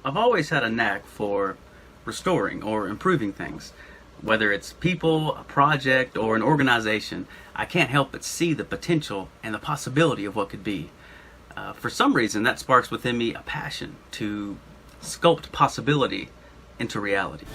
I've always had a knack for restoring or improving things. Whether it's people, a project, or an organization, I can't help but see the potential and the possibility of what could be. For some reason, that sparks within me a passion to sculpt possibility into reality.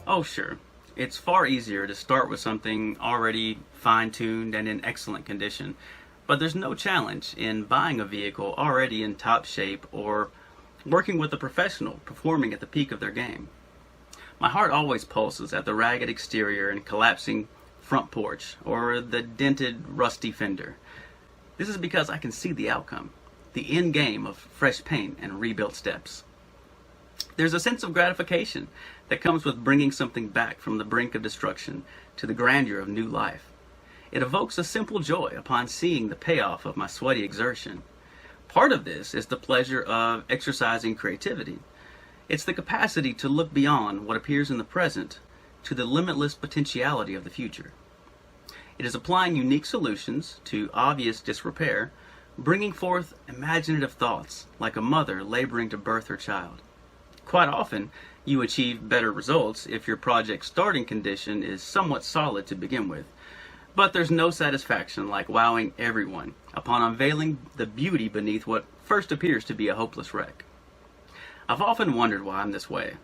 Oh, sure. It's far easier to start with something already fine-tuned and in excellent condition, but there's no challenge in buying a vehicle already in top shape or working with a professional performing at the peak of their game. My heart always pulses at the ragged exterior and collapsing front porch or the dented, rusty fender. This is because I can see the outcome, the end game of fresh paint and rebuilt steps. There's a sense of gratification that comes with bringing something back from the brink of destruction to the grandeur of new life. It evokes a simple joy upon seeing the payoff of my sweaty exertion. Part of this is the pleasure of exercising creativity. It's the capacity to look beyond what appears in the present to the limitless potentiality of the future. It is applying unique solutions to obvious disrepair, bringing forth imaginative thoughts like a mother laboring to birth her child. Quite often, you achieve better results if your project's starting condition is somewhat solid to begin with. But there's no satisfaction like wowing everyone upon unveiling the beauty beneath what first appears to be a hopeless wreck. I've often wondered why I'm this way.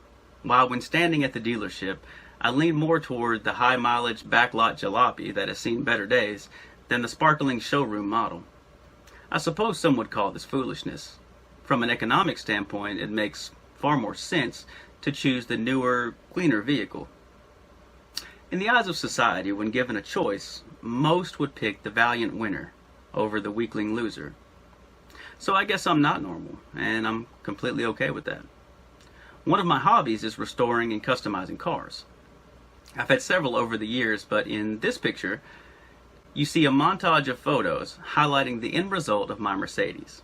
Why when standing at the dealership, I lean more toward the high-mileage backlot jalopy that has seen better days than the sparkling showroom model. I suppose some would call this foolishness. From an economic standpoint, it makes far more sense to choose the newer, cleaner vehicle. In the eyes of society, when given a choice, most would pick the valiant winner over the weakling loser. So I guess I'm not normal, and I'm completely okay with that. One of my hobbies is restoring and customizing cars. I've had several over the years, but in this picture, you see a montage of photos highlighting the end result of my Mercedes.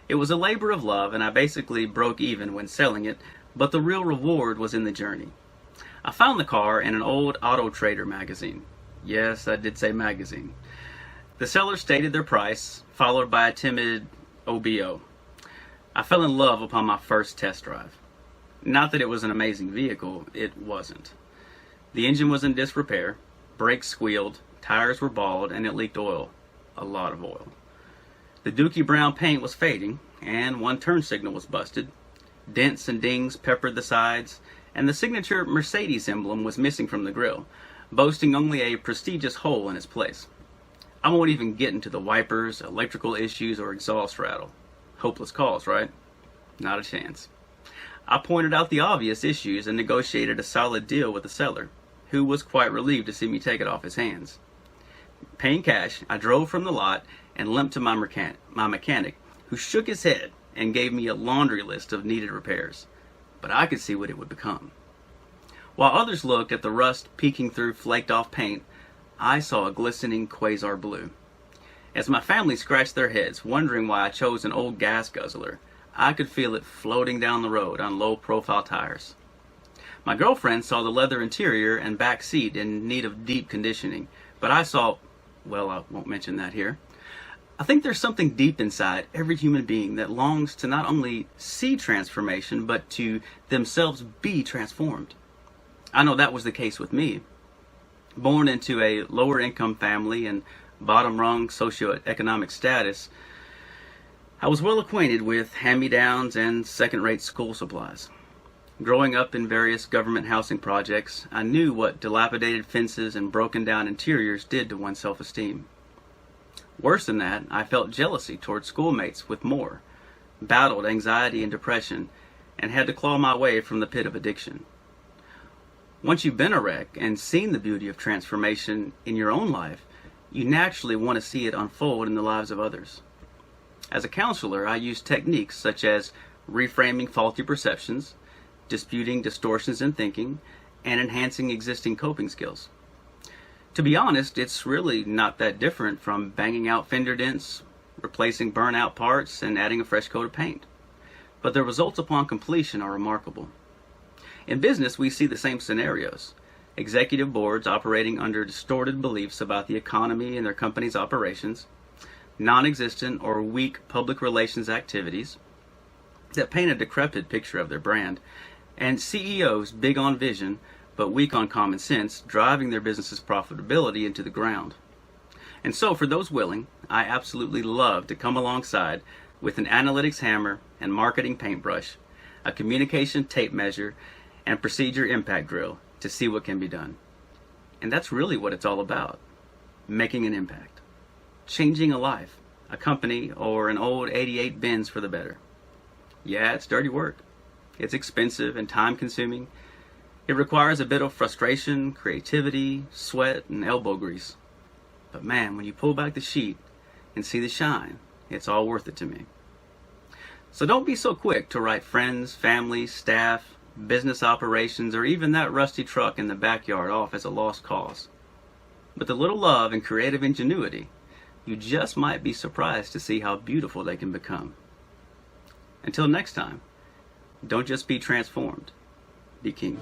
It was a labor of love, and I basically broke even when selling it, but the real reward was in the journey. I found the car in an old Auto Trader magazine. Yes, I did say magazine. The seller stated their price, followed by a timid OBO. I fell in love upon my first test drive. Not that it was an amazing vehicle, it wasn't. The engine was in disrepair, brakes squealed, tires were bald, and it leaked oil. A lot of oil. The dookie brown paint was fading, and one turn signal was busted. Dents and dings peppered the sides, and the signature Mercedes emblem was missing from the grille, boasting only a prestigious hole in its place. I won't even get into the wipers, electrical issues, or exhaust rattle. Hopeless cause, right? Not a chance. I pointed out the obvious issues and negotiated a solid deal with the seller, who was quite relieved to see me take it off his hands. Paying cash, I drove from the lot and limped to my mechanic, who shook his head and gave me a laundry list of needed repairs. But I could see what it would become. While others looked at the rust peeking through flaked off paint, I saw a glistening quasar blue. As my family scratched their heads, wondering why I chose an old gas guzzler, I could feel it floating down the road on low-profile tires. My girlfriend saw the leather interior and back seat in need of deep conditioning, but I saw, well, I won't mention that here. I think there's something deep inside every human being that longs to not only see transformation, but to themselves be transformed. I know that was the case with me. Born into a lower income family and bottom rung socioeconomic status, I was well acquainted with hand-me-downs and second-rate school supplies. Growing up in various government housing projects, I knew what dilapidated fences and broken down interiors did to one's self-esteem. Worse than that, I felt jealousy toward schoolmates with more, battled anxiety and depression, and had to claw my way from the pit of addiction. Once you've been a wreck and seen the beauty of transformation in your own life, you naturally want to see it unfold in the lives of others. As a counselor, I use techniques such as reframing faulty perceptions, disputing distortions in thinking, and enhancing existing coping skills. To be honest, it's really not that different from banging out fender dents, replacing burnt-out parts, and adding a fresh coat of paint. But the results upon completion are remarkable. In business, we see the same scenarios. Executive boards operating under distorted beliefs about the economy and their company's operations, non-existent or weak public relations activities that paint a decrepit picture of their brand, and CEOs big on vision but weak on common sense, driving their business's profitability into the ground. And so, for those willing, I absolutely love to come alongside with an analytics hammer and marketing paintbrush, a communication tape measure, and procedure impact drill to see what can be done. And that's really what it's all about: making an impact, changing a life, a company, or an old '88 Benz for the better. Yeah, it's dirty work. It's expensive and time-consuming. It requires a bit of frustration, creativity, sweat, and elbow grease. But man, when you pull back the sheet and see the shine, it's all worth it to me. So don't be so quick to write friends, family, staff, business operations, or even that rusty truck in the backyard off as a lost cause. With a little love and creative ingenuity, you just might be surprised to see how beautiful they can become. Until next time, don't just be transformed, be kinged.